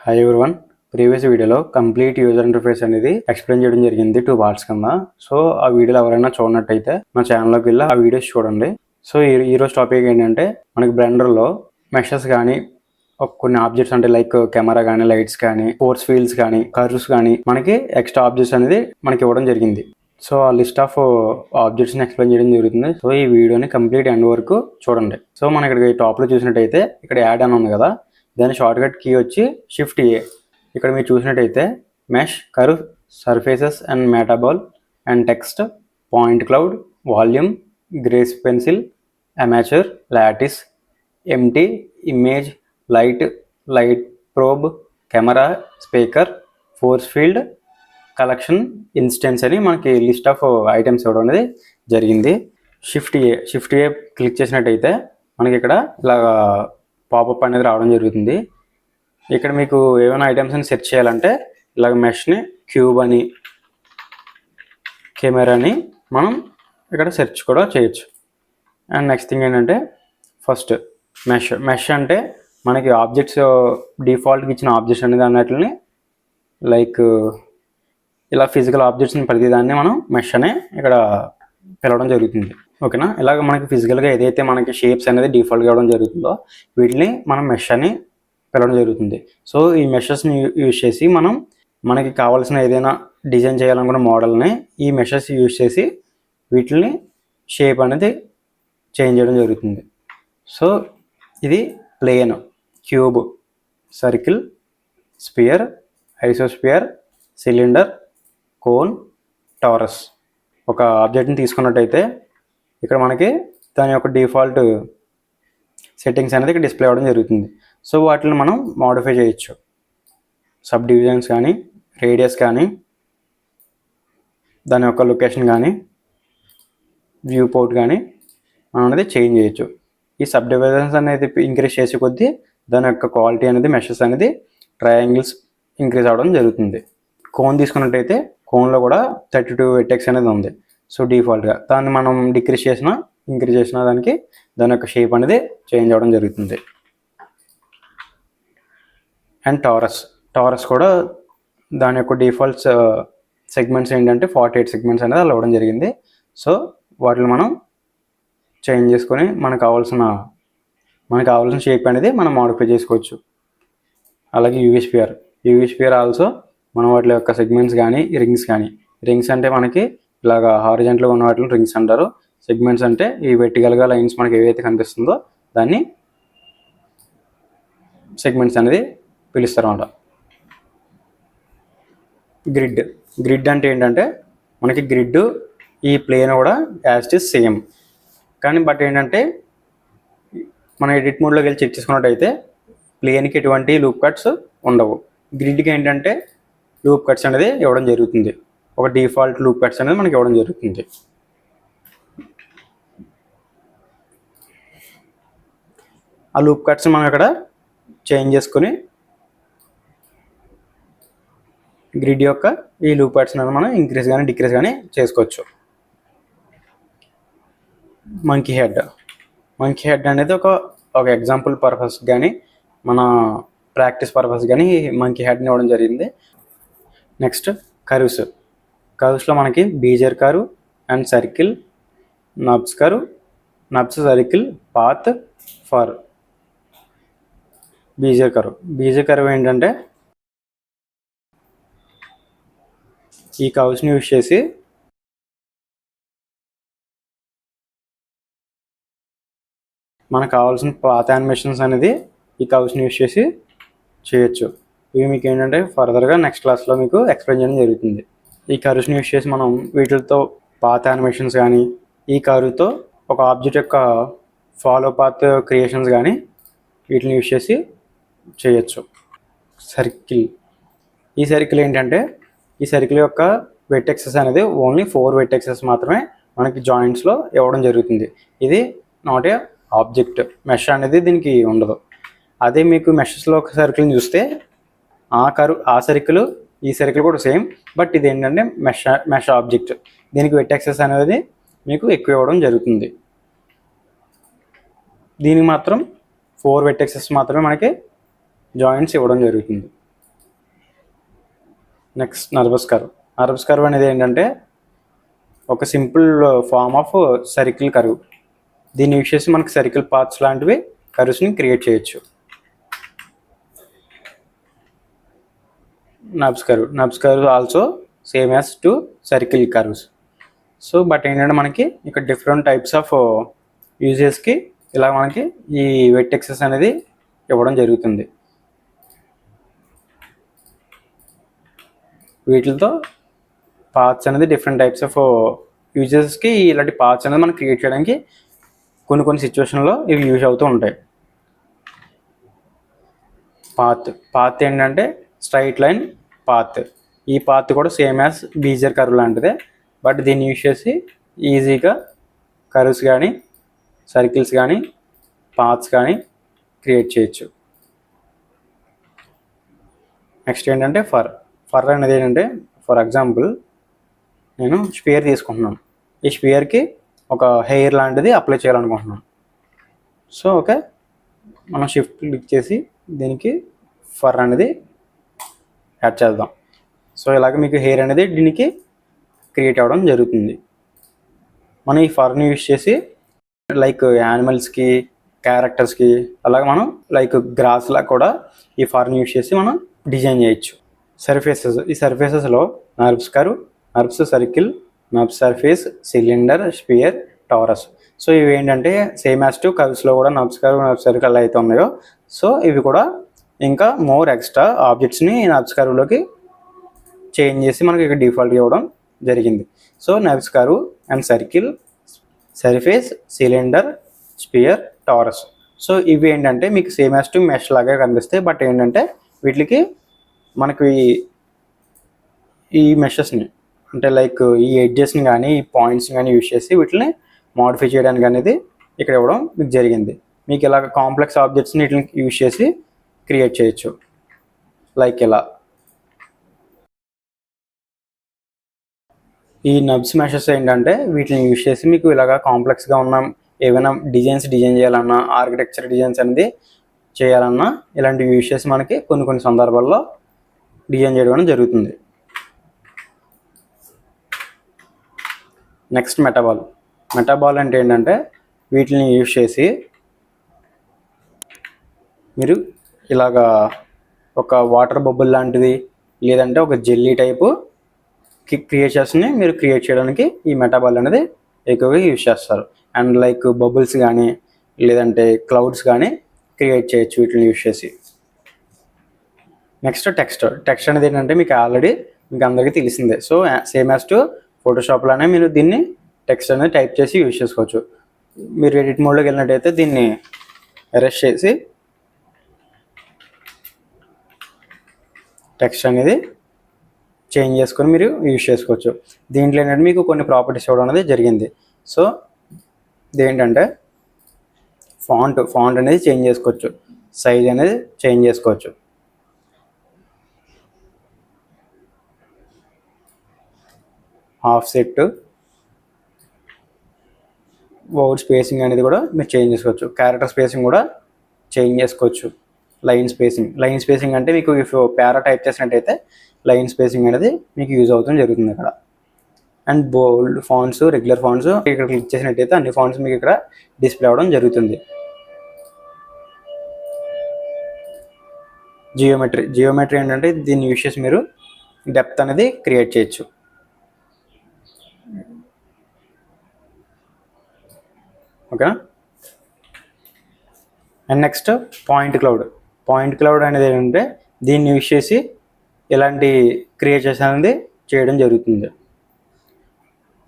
Hi everyone. Previous వీడియోలో complete user interface అనేది explain చేయడం జరిగింది 2 పార్ట్స్ కింద. సో ఆ వీడియోలో ఎవరైనా చూడనట్టయితే మా ఛానల్లోకి వెళ్ళి ఆ వీడియోస్ చూడండి. సో ఈరోజు టాపిక్ ఏంటంటే మనకి బ్లెండర్లో మెషెస్ కానీ కొన్ని ఆబ్జెక్ట్స్ అంటే లైక్ కెమెరా కానీ లైట్స్ కానీ ఫోర్స్ ఫీల్డ్స్ కానీ కర్వ్స్ కానీ మనకి ఎక్స్ట్రా ఆబ్జెక్ట్స్ అనేది మనకి ఇవ్వడం జరిగింది. సో ఆ లిస్ట్ ఆఫ్ ఆబ్జెక్ట్స్ని ఎక్స్ప్లెయిన్ చేయడం జరుగుతుంది. సో ఈ వీడియోని కంప్లీట్ ఎండ్ వరకు చూడండి. సో మనం ఇక్కడ టాప్లో చూసినట్టయితే ఇక్కడ యాడ్ అని ఉంది కదా, దాని షార్ట్ కట్ కీ వచ్చి షిఫ్ట్ ఏ. ఇక్కడ మీరు చూసినట్టయితే mesh, curve, surfaces and metaball and text, point cloud, volume, grease pencil, armature, lattice, empty, image, light probe, camera, speaker, force field, collection, instance అని మనకి లిస్ట్ ఆఫ్ ఐటమ్స్ ఇవ్వడం అనేది జరిగింది. Shift ఏ click చేసినట్టయితే మనకి ఇక్కడ ఇలా పాపప్ అనేది రావడం జరుగుతుంది. ఇక్కడ మీకు ఏమైనా ఐటమ్స్ని సెర్చ్ చేయాలంటే ఇలాగ మెష్ని, క్యూబ్ అని, కెమెరాని మనం ఇక్కడ సెర్చ్ కూడా చేయొచ్చు. అండ్ నెక్స్ట్ థింగ్ ఏంటంటే ఫస్ట్ మెష్ అంటే మనకి ఆబ్జెక్ట్స్ డిఫాల్ట్గా ఇచ్చిన ఆబ్జెక్ట్స్ అనేది అన్నట్లని లైక్ ఇలా ఫిజికల్ ఆబ్జెక్ట్స్ని ప్రతిదాన్ని మనం మెష్ అనే ఇక్కడ పిలవడం జరుగుతుంది. ఓకేనా. ఇలాగ మనకి ఫిజికల్గా ఏదైతే మనకి షేప్స్ అనేది డిఫాల్ట్గా ఇవ్వడం జరుగుతుందో వీటిని మనం మెష్ అని పిలవడం జరుగుతుంది. సో ఈ మెషెస్ని యూజ్ చేసి మనకి కావాల్సిన ఏదైనా డిజైన్ చేయాలనుకున్న మోడల్ని ఈ మెషెస్ యూజ్ చేసి వీటిని షేప్ అనేది చేంజ్ చేయడం జరుగుతుంది. సో ఇది plane, cube, circle, sphere, icosphere, cylinder, cone, torus. ఒక ఆబ్జెక్ట్ని తీసుకున్నట్టయితే ఇక్కడ మనకి దాని యొక్క డిఫాల్ట్ సెట్టింగ్స్ అనేది ఇక్కడ డిస్ప్లే అవ్వడం జరుగుతుంది. సో వాటిని మనం మోడిఫై చేయొచ్చు. సబ్ డివిజన్స్ కానీ, రేడియస్ కానీ, దాని యొక్క లొకేషన్ కానీ, వ్యూ పోర్ట్ కానీ మనం అనేది చేంజ్ చేయొచ్చు. ఈ సబ్ డివిజన్స్ అనేది ఇంక్రీజ్ చేసే కొద్దీ దాని యొక్క క్వాలిటీ అనేది మెషెస్ అనేది ట్రయాంగిల్స్ ఇంక్రీజ్ అవ్వడం జరుగుతుంది. కోన్ తీసుకున్నట్టయితే కోన్లో కూడా 32 వెర్టెక్స్ అనేది ఉంది. సో డిఫాల్ట్గా దాన్ని మనం డిక్రీజ్ చేసినా ఇంక్రీజ్ చేసిన దాని యొక్క షేప్ అనేది చేంజ్ అవ్వడం జరుగుతుంది. అండ్ టారస్ కూడా దాని యొక్క డిఫాల్ట్ సెగ్మెంట్స్ ఏంటంటే 48 సెగ్మెంట్స్ అనేది అలా ఇవ్వడం జరిగింది. సో వాటిని మనం చేంజ్ చేసుకొని మనకు కావాల్సిన షేప్ అనేది మనం మోడిఫై చేసుకోవచ్చు. అలాగే యూవీ స్పియర్ ఆల్సో మనం వాటి యొక్క సెగ్మెంట్స్ కానీ రింగ్స్ అంటే మనకి ఇలాగా హారిజెంటల్గా ఉన్న వాటిని రింగ్స్ అంటారు. సెగ్మెంట్స్ అంటే ఈ వెర్టికల్గా లైన్స్ మనకి ఏవైతే కనిపిస్తుందో దాన్ని సెగ్మెంట్స్ అనేది పిలుస్తారు అన్నమాట. గ్రిడ్ అంటే ఏంటంటే మనకి గ్రిడ్ ఈ ప్లేన్ కూడా యాజ్ ఇట్ ఈస్ సేమ్, కానీ బట్ ఏంటంటే మనం ఎడిట్ మోడ్లోకి వెళ్ళి చెక్ చేసుకున్నట్టయితే ప్లేన్కి ఎటువంటి లూప్ కట్స్ ఉండవు. గ్రిడ్కి ఏంటంటే లూప్ కట్స్ అనేది ఇవ్వడం జరుగుతుంది. ఒక డిఫాల్ట్ లూప్ కట్స్ అనేది మనకి ఇవ్వడం జరుగుతుంది. ఆ లూప్ కట్స్ మనం ఇక్కడ చేంజ్ చేసుకుని గ్రిడ్ యొక్క ఈ లూప్ కట్స్ అనేది మనం ఇంక్రీజ్ కానీ డిక్రీజ్ కానీ చేసుకోవచ్చు. మంకీ హెడ్ అనేది ఒక ఎగ్జాంపుల్ పర్పస్ కానీ మన ప్రాక్టీస్ పర్పస్ కానీ మంకీ హెడ్ని ఇవ్వడం జరిగింది. నెక్స్ట్ కర్వ్స్లో మనకి bezier curve and circle, nurbs circle, path, fur. Bezier curve ఏంటంటే ఈ కర్వ్స్ని యూజ్ చేసి మనకు కావాల్సిన పాత్ యానిమేషన్స్ అనేది ఈ కర్వ్స్ని యూజ్ చేసి చేయొచ్చు. ఇవి మీకు ఏంటంటే ఫర్దర్గా నెక్స్ట్ క్లాస్లో మీకు ఎక్స్ప్లెయిన్ చేయడం జరుగుతుంది. ఈ కర్వ్స్ని యూజ్ చేసి మనం వీటితో పాత్ యానిమేషన్స్ కానీ ఈ కర్వ్తో ఒక ఆబ్జెక్ట్ యొక్క ఫాలో పాత్ క్రియేషన్స్ కానీ వీటిని యూజ్ చేసి చేయొచ్చు. ఈ సర్కిల్ ఏంటంటే ఈ సర్కిల్ యొక్క వెర్టెక్సెస్ అనేది ఓన్లీ 4 వెర్టెక్సెస్ మాత్రమే మనకి జాయింట్స్లో ఇవ్వడం జరుగుతుంది. ఇది నాట్ ఏ ఆబ్జెక్ట్. మెష్ అనేది దీనికి ఉండదు. అదే మీకు మెషెస్లో ఒక సర్కిల్ని చూస్తే ఆ సర్కిల్ ఈ సర్కిల్ కూడా సేమ్, బట్ ఇది ఏంటంటే మెష్ ఆబ్జెక్ట్. దీనికి వెర్టెక్సెస్ అనేది మీకు ఎక్కువ ఇవ్వడం జరుగుతుంది. దీనికి మాత్రం 4 వెర్టెక్సెస్ మాత్రమే మనకి జాయింట్స్ ఇవ్వడం జరుగుతుంది. Next nurbs curve. Nurbs curve అనేది ఏంటంటే ఒక simple form of circle curve. దీన్ని యూజ్ చేసి మనకి సర్కిల్ పాత్స్ లాంటివి కర్వ్స్ని క్రియేట్ చేయొచ్చు. Nurbs curve also same as to circle curves. So but ఏంటంటే మనకి ఇక్కడ డిఫరెంట్ టైప్స్ ఆఫ్ యూజెస్కి ఇలా మనకి ఈ వెర్టెక్సెస్ అనేది ఇవ్వడం జరుగుతుంది. వీటితో పాత్స్ అనేది డిఫరెంట్ టైప్స్ ఆఫ్ యూజెస్కి ఇలాంటి పాత్స్ అనేది మనం క్రియేట్ చేయడానికి కొన్ని సిచ్యువేషన్లో ఇవి యూజ్ అవుతూ ఉంటాయి. పాత్ ఏంటంటే స్ట్రైట్ లైన్ పాత్. ఈ పాత్ కూడా సేమ్ యాజ్ బీజర్ కర్వ్ లాంటిదే, బట్ దీన్ని యూజ్ చేసి ఈజీగా కర్వ్స్ కానీ సర్కిల్స్ కానీ పాత్స్ కానీ క్రియేట్ చేయొచ్చు. నెక్స్ట్ ఏంటంటే ఫర్ అనేది ఏంటంటే ఫర్ ఎగ్జాంపుల్ నేను స్పియర్ తీసుకుంటున్నాను. ఈ స్పియర్కి ఒక హెయిర్ లాంటిది అప్లై చేయాలనుకుంటున్నాను. సో ఓకే, మనం షిఫ్ట్ క్లిక్ చేసి దీనికి ఫర్ అనేది యాడ్ చేద్దాం. సో ఇలాగ మీకు హెయిర్ అనేది దీనికి క్రియేట్ అవ్వడం జరుగుతుంది. మనం ఈ ఫర్ని యూజ్ చేసి లైక్ యానిమల్స్కి క్యారెక్టర్స్కి అలాగే మనం లైక్ గ్రాస్లా కూడా ఈ ఫర్ని యూజ్ చేసి మనం డిజైన్ చేయొచ్చు. సర్ఫేసెస్. ఈ సర్ఫేసెస్లో nurbs curve, nurbs circle, nurbs surface, cylinder, sphere, torus. So ఇవి ఏంటంటే సేమ్ యాజ్ టు కర్వ్స్లో కూడా నర్వ్స్ కర్వ్, నర్వ్ సర్కిల్ అయితే ఉన్నాయో సో ఇవి కూడా ఇంకా మోర్ ఎక్స్ట్రా ఆబ్జెక్ట్స్ని నర్వ్స్ కర్వ్లోకి చేంజ్ చేసి మనకి ఇక్కడ డిఫాల్ట్ ఇవ్వడం జరిగింది. So NURBS curve and circle, surface, cylinder, sphere, torus. So ఇవి ఏంటంటే మీకు సేమ్ యాజ్ టు మెష్ లాగే కనిపిస్తాయి, బట్ ఏంటంటే వీటికి మనకి ఈ మెషెస్ని అంటే లైక్ ఈ ఎడ్జెస్ని కానీ ఈ పాయింట్స్ని కానీ యూజ్ చేసి వీటిని మోడిఫై చేయడానికి అనేది ఇక్కడ ఇవ్వడం మీకు జరిగింది. మీకు ఇలా కాంప్లెక్స్ ఆబ్జెక్ట్స్ని వీటిని యూజ్ చేసి క్రియేట్ చేయొచ్చు. లైక్ ఇలా ఈ నబ్స్ మెషెస్ ఏంటంటే వీటిని యూజ్ చేసి మీకు ఇలాగా కాంప్లెక్స్గా ఉన్న ఏమైనా డిజైన్ చేయాలన్నా, ఆర్కిటెక్చర్ డిజైన్స్ అనేది చేయాలన్నా ఇలాంటివి యూజ్ చేసి మనకి కొన్ని సందర్భాల్లో డిజైన్ చేయడం జరుగుతుంది. నెక్స్ట్ మెటాబాల్ అంటే ఏంటంటే వీటిని యూజ్ చేసి మీరు ఇలాగా ఒక వాటర్ బబుల్ లాంటిది లేదంటే ఒక జెల్లీ టైపు క్రియేషన్స్ని మీరు క్రియేట్ చేయడానికి ఈ మెటాబాల్ అనేది ఎక్కువగా యూజ్ చేస్తారు. అండ్ లైక్ బబుల్స్ కానీ లేదంటే క్లౌడ్స్ కానీ క్రియేట్ చేయొచ్చు వీటిని యూజ్ చేసి. నెక్స్ట్ టెక్స్ట్ అనేది ఏంటంటే మీకు ఆల్రెడీ మీకు అందరికీ తెలిసిందే. సో సేమ్ యాజ్ టు ఫోటోషాప్లోనే మీరు దీన్ని టెక్స్ట్ అనేది టైప్ చేసి యూజ్ చేసుకోవచ్చు. మీరు ఎడిట్ మోడ్లోకి వెళ్ళినట్టయితే దీన్ని ఎరేస్ చేసి టెక్స్ట్ అనేది చేంజ్ చేసుకొని మీరు యూజ్ చేసుకోవచ్చు. దీంట్లో ఏంటంటే మీకు కొన్ని ప్రాపర్టీస్ ఇవ్వడం అనేది జరిగింది. సో ఇదేంటంటే ఫాంట్ అనేది చేంజ్ చేసుకోవచ్చు, సైజ్ అనేది చేంజ్ చేసుకోవచ్చు. ఆఫ్సెట్, వర్డ్ స్పేసింగ్ అనేది కూడా మీరు చేంజ్ చేసుకోవచ్చు. క్యారెక్టర్ స్పేసింగ్ కూడా చేంజ్ చేసుకోవచ్చు. లైన్ స్పేసింగ్ అంటే మీకు ఇఫ్ పారా టైప్ చేసినట్టయితే లైన్ స్పేసింగ్ అనేది మీకు యూజ్ అవుతుంది జరుగుతుంది ఇక్కడ. And bold fonts, regular fonts ఇక్కడ క్లిక్ చేసినట్టయితే అన్ని ఫాంట్స్ మీకు ఇక్కడ డిస్ప్లే అవ్వడం జరుగుతుంది. జియోమెట్రీ ఏంటంటే దీన్ని యూజ్ చేసి మీరు డెప్త్ అనేది క్రియేట్ చేయొచ్చు. ఓకేనా. అండ్ నెక్స్ట్ పాయింట్ క్లౌడ్ అనేది ఏంటంటే దీన్ని యూజ్ చేసి ఇలాంటి క్రియేషన్స్ అనేది చేయడం జరుగుతుంది.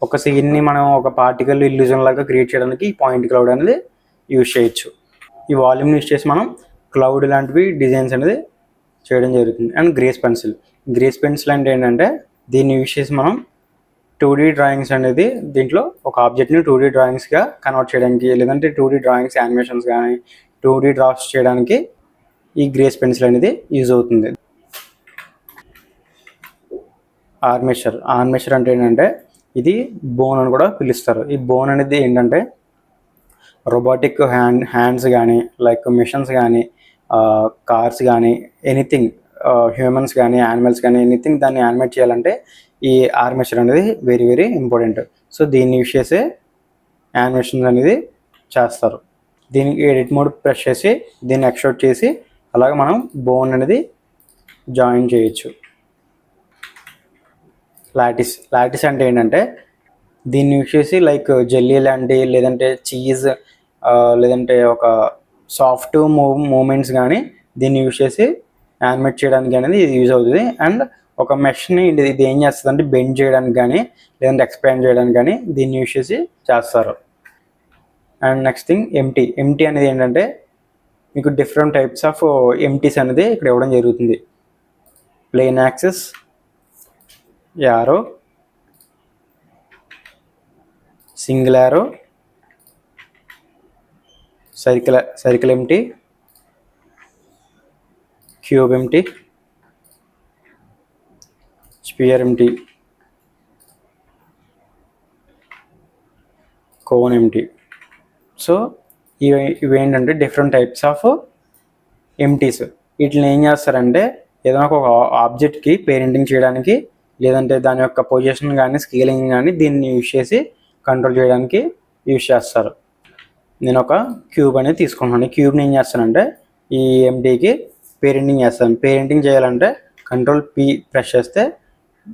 ఒక సీన్ని మనం ఒక పార్టికల్ ఇల్యూజన్ లాగా క్రియేట్ చేయడానికి ఈ పాయింట్ క్లౌడ్ అనేది యూజ్ చేయొచ్చు. ఈ వాల్యూమ్ని యూజ్ చేసి మనం క్లౌడ్ లాంటివి డిజైన్స్ అనేది చేయడం జరుగుతుంది. అండ్ గ్రేస్ పెన్సిల్ అంటే ఏంటంటే దీన్ని యూజ్ చేసి మనం 2D డ్రాయింగ్స్ అనేది దీంట్లో ఒక ఆబ్జెక్ట్ని 2D డ్రాయింగ్స్గా కన్వర్ట్ చేయడానికి లేదంటే 2D డ్రాయింగ్స్ యానిమేషన్స్ కానీ 2D డ్రాఫ్ట్స్ చేయడానికి ఈ గ్రేస్ పెన్సిల్ అనేది యూజ్ అవుతుంది. ఆర్మేచర్ అంటే ఏంటంటే ఇది బోన్ అని కూడా పిలుస్తారు. ఈ బోన్ అనేది ఏంటంటే రోబోటిక్ హ్యాండ్స్ కానీ లైక్ మిషన్స్ కానీ కార్స్ కానీ ఎనీథింగ్ హ్యూమన్స్ కానీ యానిమల్స్ కానీ ఎనీథింగ్ దాన్ని యానిమేట్ చేయాలంటే ఈ ఆర్మేచర్ అనేది వెరీ వెరీ ఇంపార్టెంట్. సో దీన్ని యూస్ చేసే యానిమేషన్స్ అనేది చేస్తారు. దీనికి ఎడిట్ మోడ్ ప్రెస్ చేసి దీన్ని ఎక్స్ట్రాక్ట్ చేసి అలాగే మనం బోన్ అనేది జాయిన్ చేయొచ్చు. లాటిస్ అంటే ఏంటంటే దీన్ని యూస్ చేసి లైక్ జెల్లీ లాంటి లేదంటే చీజ్ లేదంటే ఒక సాఫ్ట్ మూమెంట్స్ కానీ దీన్ని యూస్ చేసి యానిమేట్ చేయడానికి అనేది ఇది యూజ్ అవుతుంది. అండ్ ఒక మెష్ని ఇది ఏం చేస్తుంది అంటే బెండ్ చేయడానికి కానీ లేదంటే ఎక్స్పాండ్ చేయడానికి కానీ దీన్ని యూస్ చేసి చేస్తారు. అండ్ నెక్స్ట్ థింగ్ ఎంటీ అనేది ఏంటంటే మీకు డిఫరెంట్ టైప్స్ ఆఫ్ ఎంటీస్ అనేది ఇక్కడ ఇవ్వడం జరుగుతుంది. Plane axis, arrow, single arrow, circle empty, cube empty, sphere empty, cone empty. So ఇవేంటంటే డిఫరెంట్ టైప్స్ ఆఫ్ ఎంటీస్. వీటిని ఏం చేస్తారంటే ఏదైనా ఒక ఆబ్జెక్ట్కి పేరెంటింగ్ చేయడానికి లేదంటే దాని యొక్క పొజిషన్ కానీ స్కేలింగ్ కానీ దీన్ని యూజ్ చేసి కంట్రోల్ చేయడానికి యూజ్ చేస్తారు. నేను ఒక క్యూబ్ అనేది తీసుకుంటున్నాను. ఈ క్యూబ్ని ఏం చేస్తానంటే ఈ ఎంటీకి పేరెంటింగ్ చేస్తాను. పేరెంటింగ్ చేయాలంటే కంట్రోల్ P ప్రెస్ చేస్తే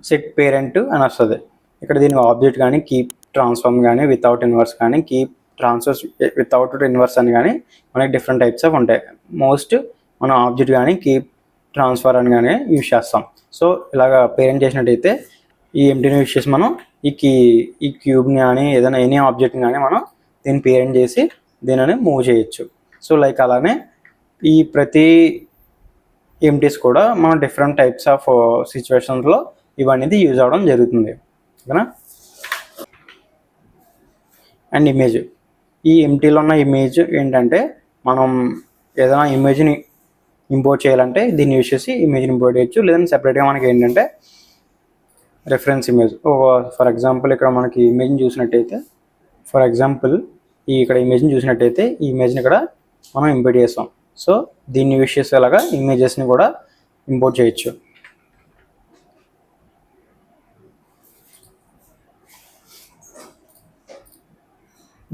సెట్ పేరెంట్ అని వస్తుంది. ఇక్కడ దీనికి ఆబ్జెక్ట్ కానీ కీప్ ట్రాన్స్ఫార్మ్ కానీ వితౌట్ ఇన్వర్స్ కానీ కీప్ ట్రాన్స్ఫర్స్ వితౌట్ ఇన్వర్స్ అని కానీ మనకి డిఫరెంట్ టైప్స్ ఆఫ్ ఉంటాయి. మోస్ట్ మనం ఆబ్జెక్ట్ కానీ కీప్ ట్రాన్స్ఫర్ అని కానీ యూజ్ చేస్తాం. సో ఇలాగ పేరెంట్ చేసినట్టయితే ఈ ఎంటీని యూజ్ చేసి మనం ఈ క్యూబ్ని కానీ ఏదైనా ఎనీ ఆబ్జెక్ట్ని కానీ మనం దీన్ని పేరెంట్ చేసి దీనిని మూవ్ చేయొచ్చు. సో లైక్ అలానే ఈ ప్రతి ఎంటీస్ కూడా మనం డిఫరెంట్ టైప్స్ ఆఫ్ సిచ్యువేషన్స్లో ఇవన్నీ యూజ్ అవ్వడం జరుగుతుంది. ఓకేనా. అండ్ ఇమేజ్, ఈ ఎంటీలో ఉన్న ఇమేజ్ ఏంటంటే మనం ఏదైనా ఇమేజ్ని ఇంపోర్ట్ చేయాలంటే దీన్ని యూజ్ చేసి ఇమేజ్ని ఇంపోర్ట్ చేయొచ్చు. లేదంటే సెపరేట్గా మనకి ఏంటంటే రెఫరెన్స్ ఇమేజ్. ఫర్ ఎగ్జాంపుల్ ఇక్కడ మనకి ఇమేజ్ని చూసినట్టయితే ఇక్కడ ఇమేజ్ని చూసినట్టయితే ఈ ఇమేజ్ని ఇక్కడ మనం ఇంపోర్ట్ చేస్తాం. సో దీన్ని యూజ్ చేసేలాగా ఇమేజెస్ని కూడా ఇంపోర్ట్ చేయొచ్చు.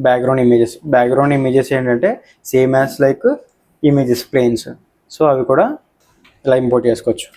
బ్యాక్గ్రౌండ్ ఇమేజెస్ ఏంటంటే same as like images planes. So అవి కూడా ఇలా ఇంపోర్ట్ చేసుకోవచ్చు.